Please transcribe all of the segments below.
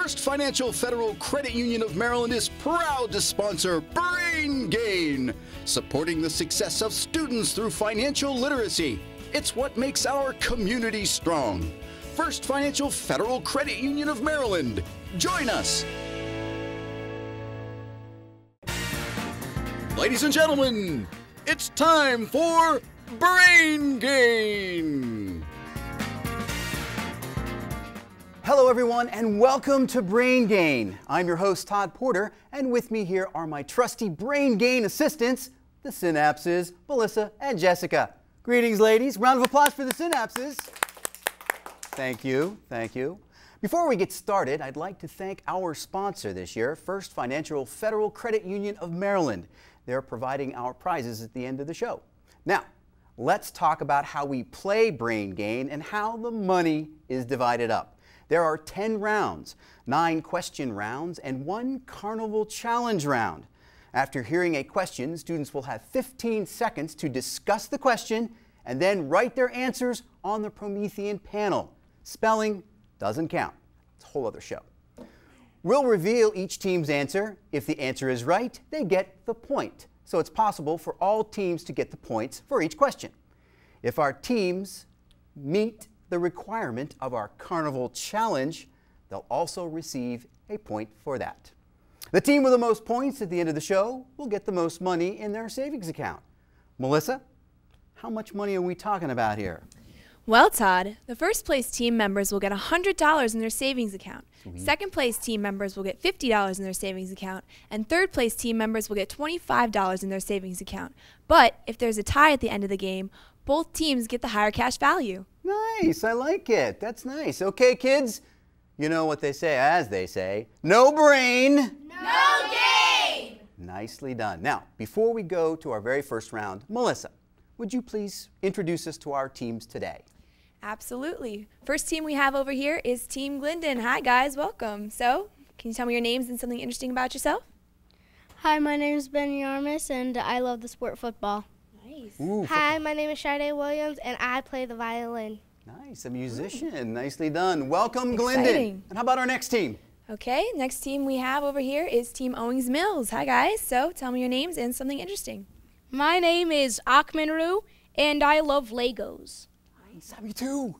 First Financial Federal Credit Union of Maryland is proud to sponsor Brain Gain, supporting the success of students through financial literacy. It's what makes our community strong. First Financial Federal Credit Union of Maryland. Join us. Ladies and gentlemen, it's time for Brain Gain. Hello everyone and welcome to Brain Gain. I'm your host Todd Porter, and with me here are my trusty Brain Gain assistants, the Synapses, Melissa and Jessica. Greetings ladies, round of applause for the Synapses. Thank you, thank you. Before we get started, I'd like to thank our sponsor this year, First Financial Federal Credit Union of Maryland. They're providing our prizes at the end of the show. Now, let's talk about how we play Brain Gain and how the money is divided up. There are 10 rounds, 9 question rounds, and 1 Carnival challenge round. After hearing a question, students will have 15 seconds to discuss the question and then write their answers on the Promethean panel. Spelling doesn't count. It's a whole other show. We'll reveal each team's answer. If the answer is right, they get the point. So it's possible for all teams to get the points for each question. If our teams meet the requirement of our Carnival challenge, they'll also receive a point for that. The team with the most points at the end of the show will get the most money in their savings account. Melissa, how much money are we talking about here? Well, Todd, the first place team members will get $100 in their savings account. Sweet. Second place team members will get $50 in their savings account. And third place team members will get $25 in their savings account. But if there's a tie at the end of the game, both teams get the higher cash value. Nice, I like it. That's nice. Okay, kids, you know what they say, as they say, no brain, no gain! Nicely done. Now, before we go to our very first round, Melissa, would you please introduce us to our teams today? Absolutely. First team we have over here is Team Glendon. Hi, guys. Welcome. So, can you tell me your names and something interesting about yourself? Hi, my name is Ben Yarmus, and I love the sport football. Nice. Ooh, Hi, my name is Sade Williams, and I play the violin. nice, a musician. Nicely done. Welcome, Exciting. Glendon. And how about our next team? Okay, next team we have over here is Team Owings Mills. Hi, guys. So, tell me your names and something interesting. My name is Akmanru, and I love Legos. Nice, have you too.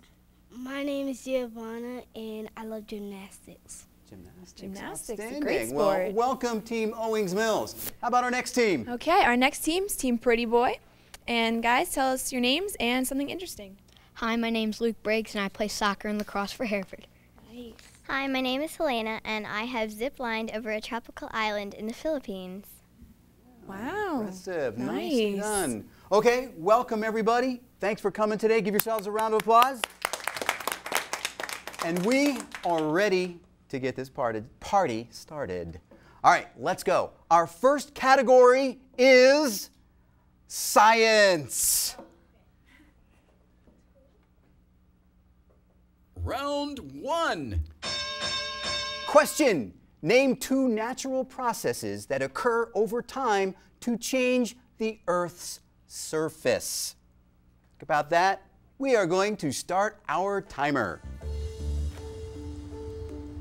My name is Giovanna, and I love gymnastics. Gymnastics, a Outstanding. great Well, sport. welcome, Team Owings Mills. How about our next team? Okay, our next team's Team Pretty Boy. And guys, tell us your names and something interesting. Hi, my name is Luke Briggs, and I play soccer and lacrosse for Hereford. Nice. Hi, my name is Helena, and I have zip-lined over a tropical island in the Philippines. Wow. Impressive. Nice. Nicely done. Okay, welcome everybody. Thanks for coming today. Give yourselves a round of applause. And we are ready to get this party started. All right, let's go. Our first category is science. Round 1. Question. Name 2 natural processes that occur over time to change the Earth's surface. Think about that. We are going to start our timer.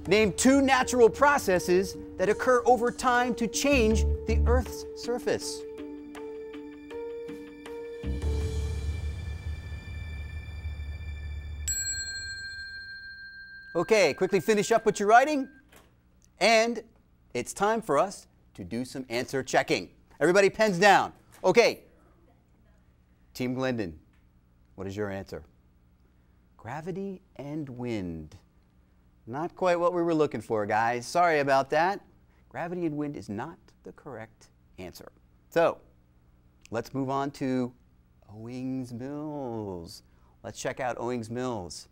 Name 2 natural processes that occur over time to change the Earth's surface. Okay, quickly finish up what you're writing. And it's time for us to do some answer checking. Everybody pens down. Okay. Team Glendon, what is your answer? Gravity and wind. Not quite what we were looking for, guys. Sorry about that. Gravity and wind is not the correct answer. So, let's move on to Owings Mills. Let's check out Owings Mills.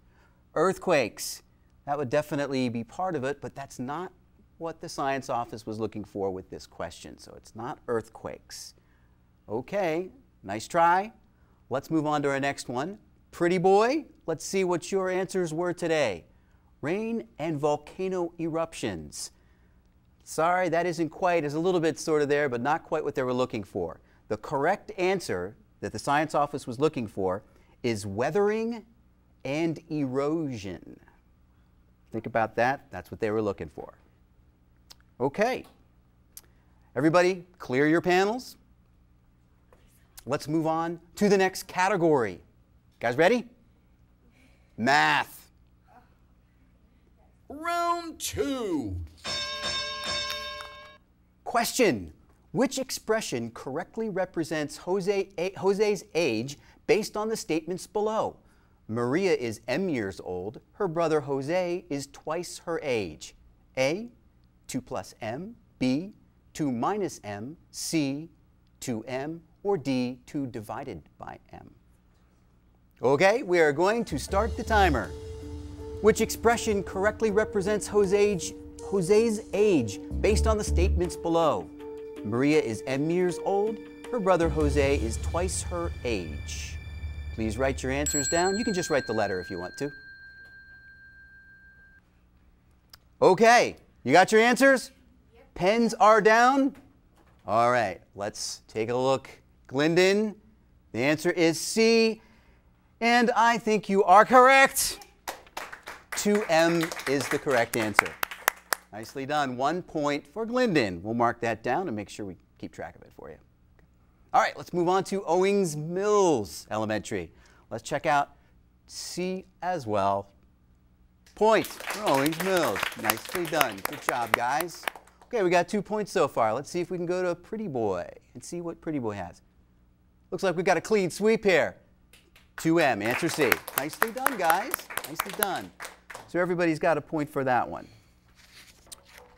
Earthquakes. That would definitely be part of it, but that's not what the science office was looking for with this question. So it's not earthquakes. Okay, nice try. Let's move on to our next one. Pretty boy, let's see what your answers were today. Rain and volcano eruptions. Sorry, that isn't quite, it's a little bit sort of there, but not quite what they were looking for. The correct answer that the science office was looking for is weathering and erosion. Think about that. That's what they were looking for. Okay. Everybody, clear your panels. Let's move on to the next category. Guys ready? Math. Round 2. Question. Which expression correctly represents Jose's age based on the statements below? Maria is M years old. Her brother Jose is twice her age. A, 2 plus M. B, 2 minus M. C, 2M. Or D, 2 divided by M. Okay, we are going to start the timer. Which expression correctly represents Jose's age based on the statements below? Maria is M years old. Her brother Jose is twice her age. Please write your answers down. You can just write the letter if you want to. Okay, you got your answers? Yep. Pens are down? All right, let's take a look. Glendon, the answer is C, and I think you are correct. 2M is the correct answer. Nicely done. 1 point for Glendon. We'll mark that down and make sure we keep track of it for you. All right, let's move on to Owings Mills Elementary. Let's check out C as well. Point for Owings Mills. Nicely done. Good job, guys. Okay, we got 2 points so far. Let's see if we can go to Pretty Boy and see what Pretty Boy has. Looks like we've got a clean sweep here. 2M, answer C. Nicely done, guys. Nicely done. So everybody's got a point for that one.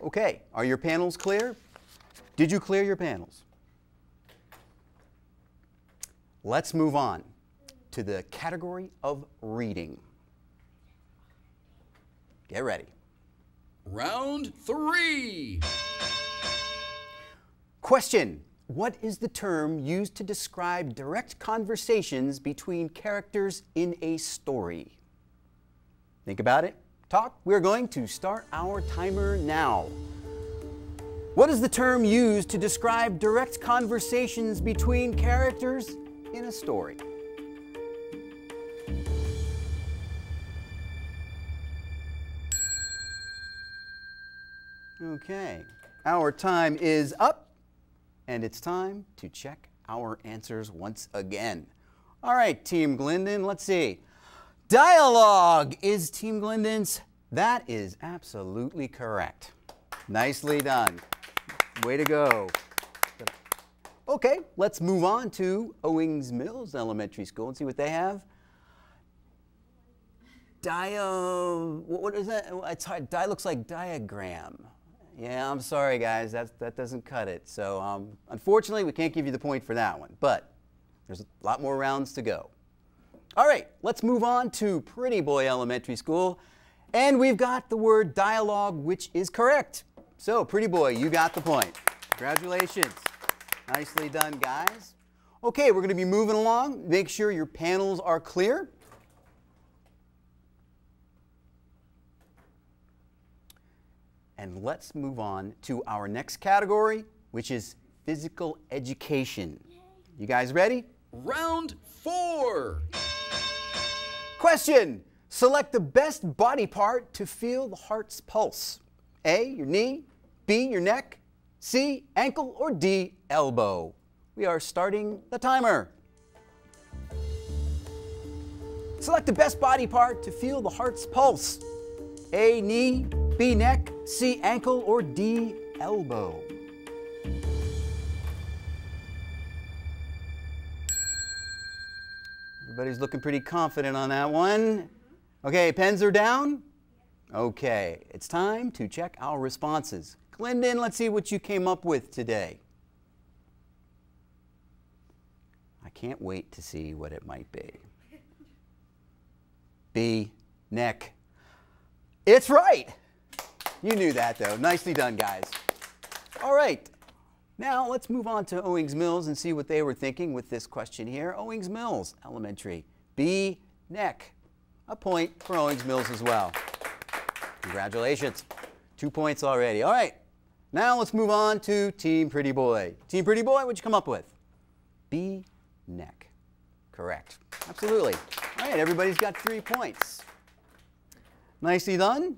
Okay, are your panels clear? Did you clear your panels? Let's move on to the category of reading. Get ready. Round 3. Question. What is the term used to describe direct conversations between characters in a story? Think about it. Talk. We're going to start our timer now. What is the term used to describe direct conversations between characters in a story? Okay, our time is up, and it's time to check our answers once again. All right, Team Glendon, let's see. Dialogue is Team Glendon's. That is absolutely correct. Nicely done. Way to go. Okay, let's move on to Owings Mills Elementary School and see what they have. What is that? It's hard. Looks like diagram. Yeah, I'm sorry, guys. That doesn't cut it. So unfortunately, we can't give you the point for that one. But there's a lot more rounds to go. All right, let's move on to Pretty Boy Elementary School. And we've got the word dialogue, which is correct. So, Pretty Boy, you got the point. Congratulations. Nicely done, guys. Okay, we're going to be moving along. Make sure your panels are clear. And let's move on to our next category, which is physical education. You guys ready? Round 4. Question. Select the best body part to feel the heart's pulse. A, your knee, B, your neck, C, ankle, or D, elbow. We are starting the timer. Select the best body part to feel the heart's pulse. A, knee, B, neck, C, ankle, or D, elbow. Everybody's looking pretty confident on that one. Okay, pens are down? Okay, it's time to check our responses. Glendon, let's see what you came up with today. I can't wait to see what it might be. B, neck. It's right. You knew that, though. Nicely done, guys. All right. Now, let's move on to Owings Mills and see what they were thinking with this question here. Owings Mills Elementary. B, neck. A point for Owings Mills as well. Congratulations. 2 points already. All right. Now, let's move on to Team Pretty Boy. Team Pretty Boy, what'd you come up with? B, neck. Correct. Absolutely. All right, everybody's got 3 points. Nicely done.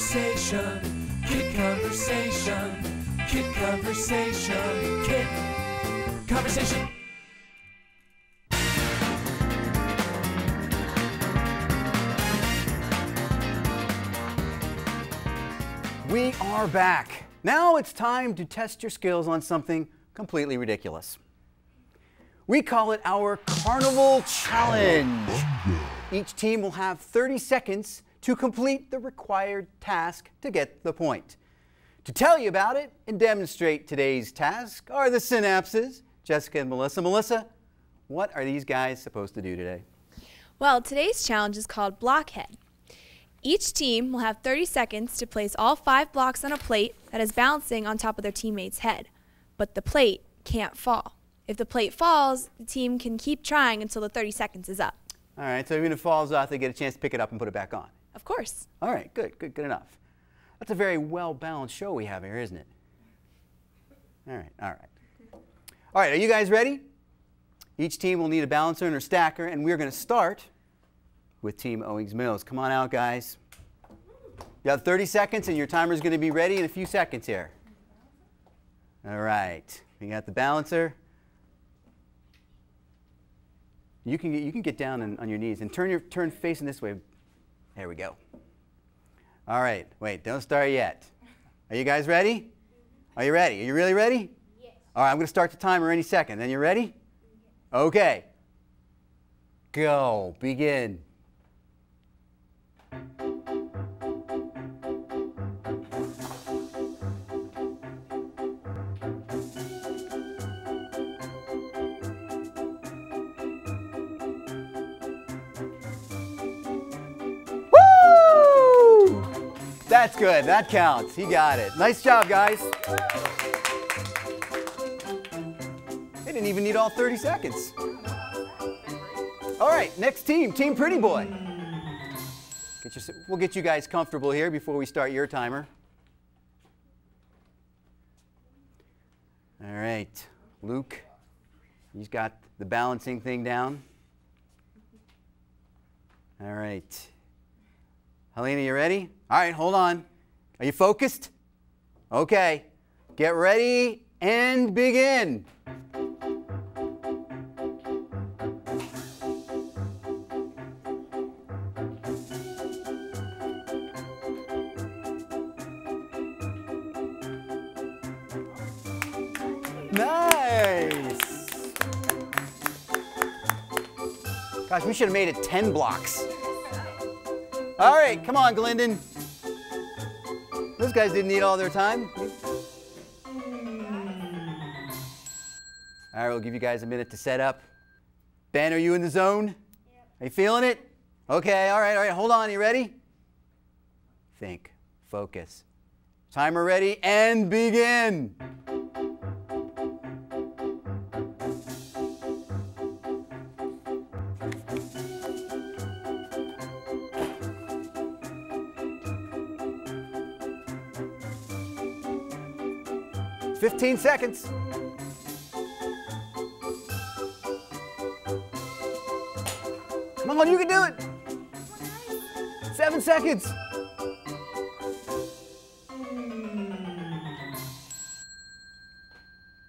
conversation, kid conversation, kid conversation, kid conversation. We are back. Now it's time to test your skills on something completely ridiculous. We call it our Carnival Challenge. Each team will have 30 seconds to complete the required task to get the point. To tell you about it and demonstrate today's task are the Synapses, Jessica and Melissa. Melissa, what are these guys supposed to do today? Well, today's challenge is called Blockhead. Each team will have 30 seconds to place all 5 blocks on a plate that is balancing on top of their teammate's head. But the plate can't fall. If the plate falls, the team can keep trying until the 30 seconds is up. All right, so even if it falls off, they get a chance to pick it up and put it back on. Of course. All right, good enough. That's a very well-balanced show we have here, isn't it? All right. All right, are you guys ready? Each team will need a balancer and a stacker, and we're going to start with Team Owings Mills. Come on out, guys. You have 30 seconds, and your timer's going to be ready in a few seconds here. All right, you got the balancer. You can get down on your knees and turn facing this way. There we go. All right, wait, don't start yet. Are you guys ready? Are you ready? Are you really ready? Yes. All right, I'm going to start the timer any second. Then you ready? Okay. Go. Begin. That's good. That counts. He got it. Nice job, guys. They didn't even need all 30 seconds. All right, next team, Team Pretty Boy. We'll get you guys comfortable here before we start your timer. All right, Luke, he's got the balancing thing down. All right. Helena, you ready? All right, hold on. Are you focused? Okay. Get ready and begin. Nice. Gosh, we should have made it 10 blocks. All right, come on, Glendon. Those guys didn't need all their time. All right, we'll give you guys a minute to set up. Ben, are you in the zone? Yep. Are you feeling it? Okay, all right, hold on. You ready? Think, focus. Timer ready, and begin. $15 seconds. Come on, you can do it. 7 seconds.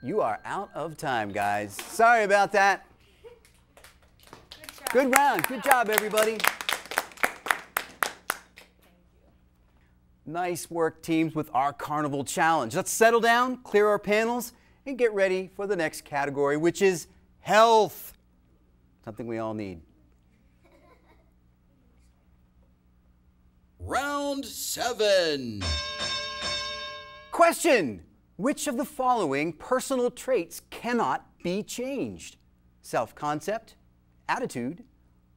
You are out of time, guys. Sorry about that. Good round. Good job, everybody. Nice work, teams, with our Carnival Challenge. Let's settle down, clear our panels, and get ready for the next category, which is health. Something we all need. Round 7. Question: which of the following personal traits cannot be changed? Self-concept, attitude,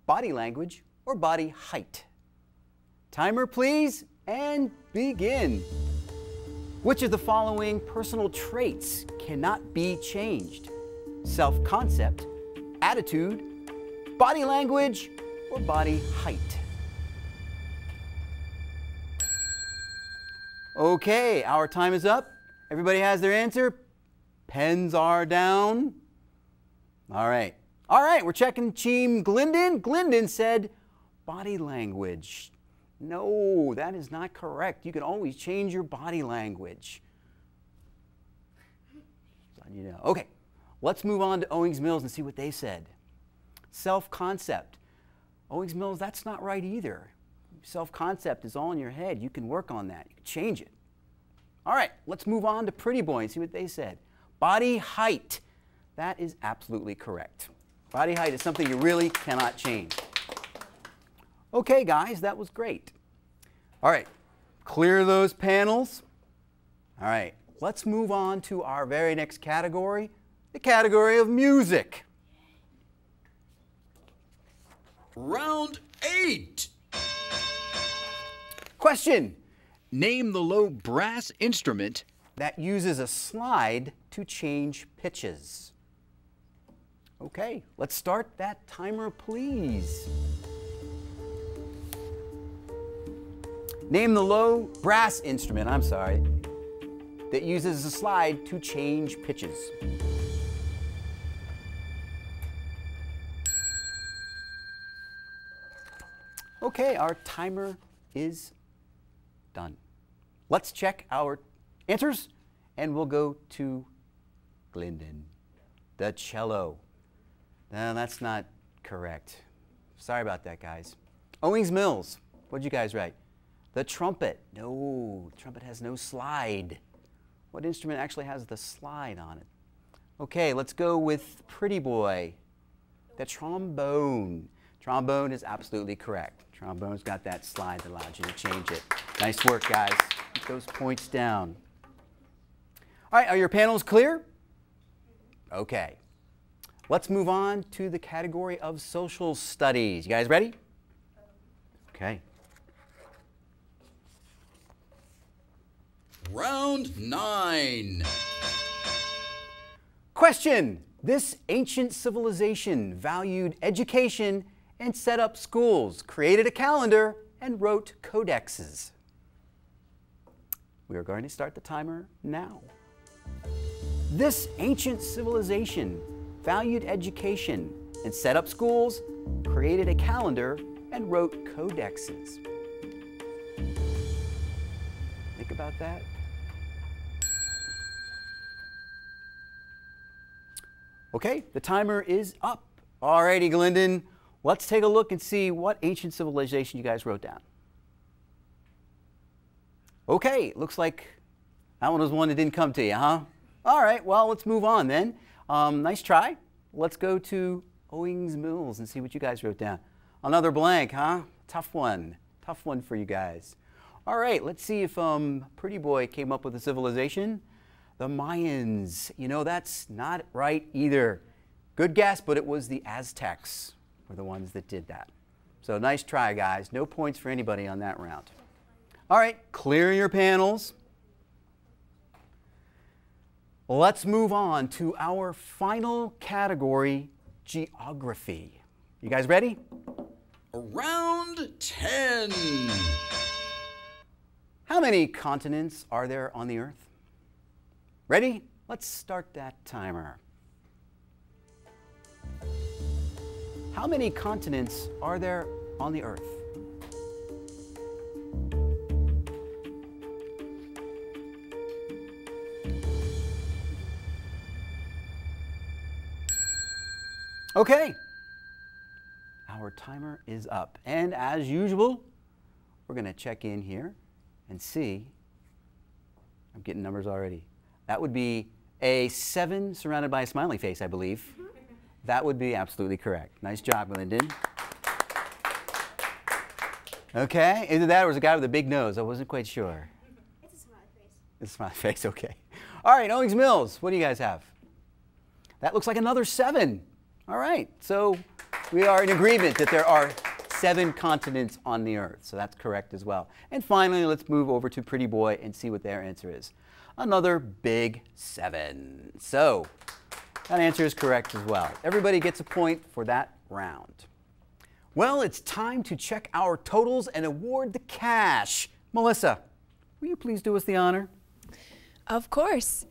body language, or body height? Timer, please, and begin. Which of the following personal traits cannot be changed? Self-concept, attitude, body language, or body height? Okay, our time is up. Everybody has their answer. Pens are down. All right, we're checking Team Glendon. Glendon said body language. No, that is not correct. You can always change your body language. You know. Okay, let's move on to Owings Mills and see what they said. Self-concept. Owings Mills, that's not right either. Self-concept is all in your head. You can work on that. You can change it. All right, let's move on to Pretty Boy and see what they said. Body height. That is absolutely correct. Body height is something you really cannot change. Okay, guys, that was great. All right, clear those panels. All right, let's move on to our very next category, the category of music. Round 8. Question. Name the low brass instrument that uses a slide to change pitches. Okay, let's start that timer, please. Name the low brass instrument, that uses a slide to change pitches. Okay, our timer is done. Let's check our answers, and we'll go to Glendon. The cello. No, that's not correct. Sorry about that, guys. Owings Mills. What did you guys write? The trumpet. No, the trumpet has no slide. What instrument actually has the slide on it? Okay, let's go with Pretty Boy. The trombone. Trombone is absolutely correct. Trombone's got that slide that allows you to change it. Nice work, guys. Keep those points down. All right, are your panels clear? Okay. Let's move on to the category of social studies. You guys ready? Okay. Round 9. Question. This ancient civilization valued education and set up schools, created a calendar, and wrote codexes. We are going to start the timer now. This ancient civilization valued education and set up schools, created a calendar, and wrote codexes. Think about that. Okay, the timer is up. Alrighty, Glendon, let's take a look and see what ancient civilization you guys wrote down. Okay, looks like that one was one that didn't come to you, huh? All right, well, let's move on then. Nice try. Let's go to Owings Mills and see what you guys wrote down. Another blank, huh? Tough one for you guys. All right, let's see if Pretty Boy came up with a civilization. The Mayans. You know, that's not right either. Good guess, but it was the Aztecs were the ones that did that. So nice try, guys. No points for anybody on that round. All right, clear your panels. Let's move on to our final category, geography. You guys ready? Round 10. How many continents are there on the Earth? Ready? Let's start that timer. How many continents are there on the Earth? Okay, our timer is up. And as usual, we're going to check in here and see. I'm getting numbers already. That would be a 7 surrounded by a smiley face, I believe. That would be absolutely correct. Nice job, Glendon. Okay, either that or it was a guy with a big nose. I wasn't quite sure. It's a smiley face. It's a smiley face, okay. All right, Owings Mills, what do you guys have? That looks like another 7. All right, so we are in agreement that there are 7 continents on the Earth, so that's correct as well. And finally, let's move over to Pretty Boy and see what their answer is. Another big 7. So that answer is correct as well. Everybody gets a point for that round. Well, it's time to check our totals and award the cash. Melissa, will you please do us the honor? Of course.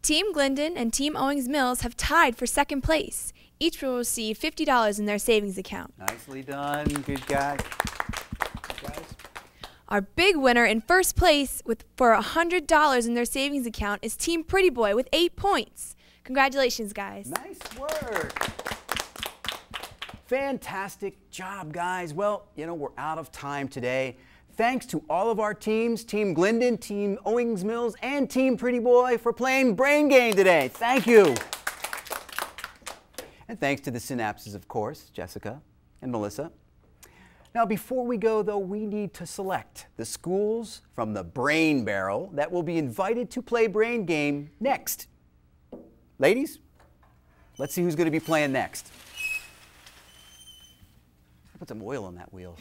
Team Glendon and Team Owings Mills have tied for second place. Each will receive $50 in their savings account. Nicely done. Good guys. Our big winner in first place for $100 in their savings account is Team Pretty Boy with 8 points. Congratulations, guys. Nice work. Fantastic job, guys. Well, we're out of time today. Thanks to all of our teams, Team Glendon, Team Owings Mills, and Team Pretty Boy for playing Brain Gain today. Thank you. And thanks to the Synapses, of course, Jessica and Melissa. Now, before we go, though, we need to select the schools from the Brain Barrel that will be invited to play Brain Game next. Ladies, let's see who's going to be playing next. Put some oil on that wheel.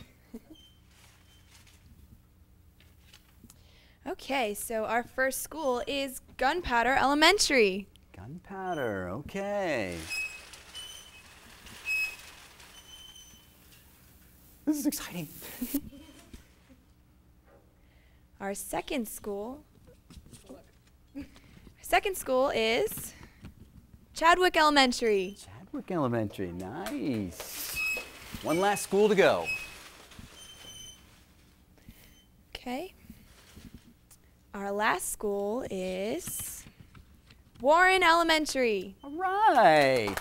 Okay, so our first school is Gunpowder Elementary. Gunpowder, okay. This is exciting. Our second school is Chadwick Elementary. Chadwick Elementary, nice. One last school to go. Okay. Our last school is Warren Elementary. All right.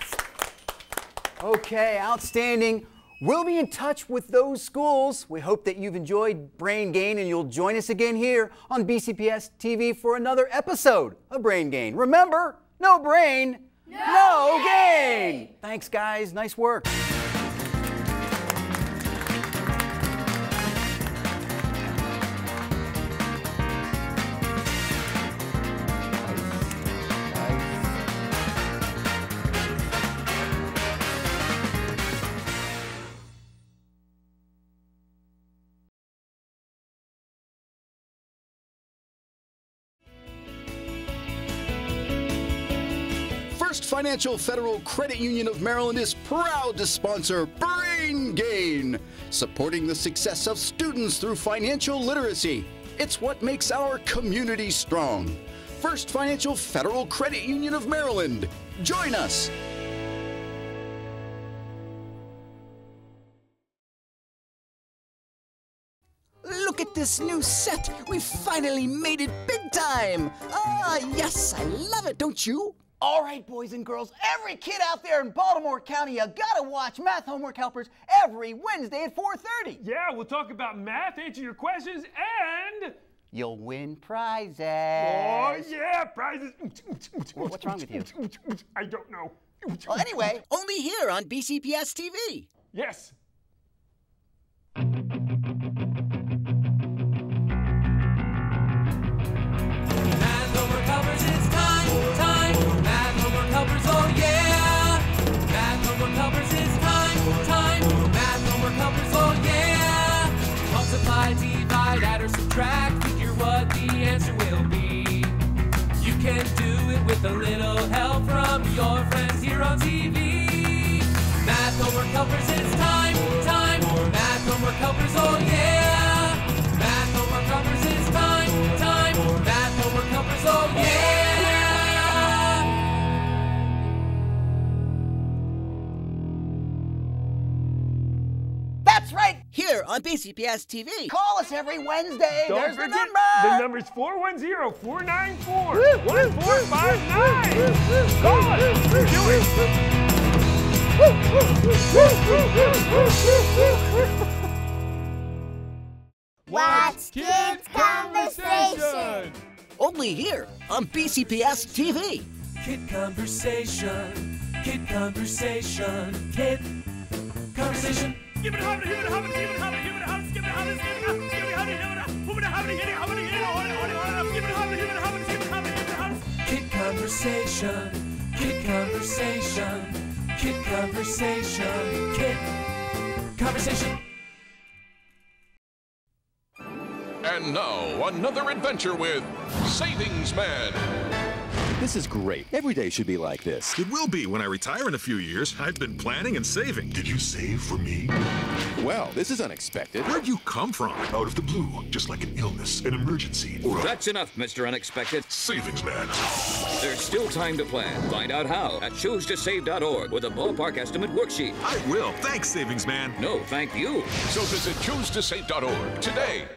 Okay, outstanding. We'll be in touch with those schools. We hope that you've enjoyed Brain Gain and you'll join us again here on BCPS-TV for another episode of Brain Gain. Remember, no brain, no gain. Thanks, guys. Nice work. First Financial Federal Credit Union of Maryland is proud to sponsor Brain Gain, supporting the success of students through financial literacy. It's what makes our community strong. First Financial Federal Credit Union of Maryland. Join us. Look at this new set. We finally made it big time. Ah, yes, I love it, don't you? All right, boys and girls, every kid out there in Baltimore County, you gotta watch Math Homework Helpers every Wednesday at 4:30. Yeah, we'll talk about math, answer your questions, and you'll win prizes. Oh, yeah, prizes. What's wrong with you? I don't know. Well, anyway, only here on BCPS-TV. Yes. Math homework helpers, it's time. Math homework helpers, oh yeah. Math homework helpers, it's time. Math homework helpers, oh yeah. Multiply, divide, add or subtract. Figure what the answer will be. You can do it with a little help from your friends here on TV. Math homework helpers, it's time. Math homework helpers, oh yeah. Math homework helpers, it's time. Math homework helpers, oh yeah. That's right. Here on BCPS-TV. Call us every Wednesday. Don't There's forget, the number. the number's 410-494-1459. Call us. Do it. Watch Kids Conversation. Only here on BCPS-TV. Kid Conversation, Kid Conversation, Kid Conversation. Give it a hop, give it a hop, give it a hop, give it a hop, give it a hop, give it a hop, give it a hop, give it a hop, give it a hop, give it a hop, give it a hop, give it a hop, give it a hop, give it a hop. Kid Conversation, Kid Conversation, Kid Conversation, Kid Conversation. And now, another adventure with Savings Man. This is great. Every day should be like this. It will be when I retire in a few years. I've been planning and saving. Did you save for me? Well, this is unexpected. Where'd you come from? Out of the blue, just like an illness, an emergency, or a... That's enough, Mr. Unexpected. Savings Man. There's still time to plan. Find out how at choosetosave.org with a ballpark estimate worksheet. I will. Thanks, Savings Man. No, thank you. So visit choosetosave.org today.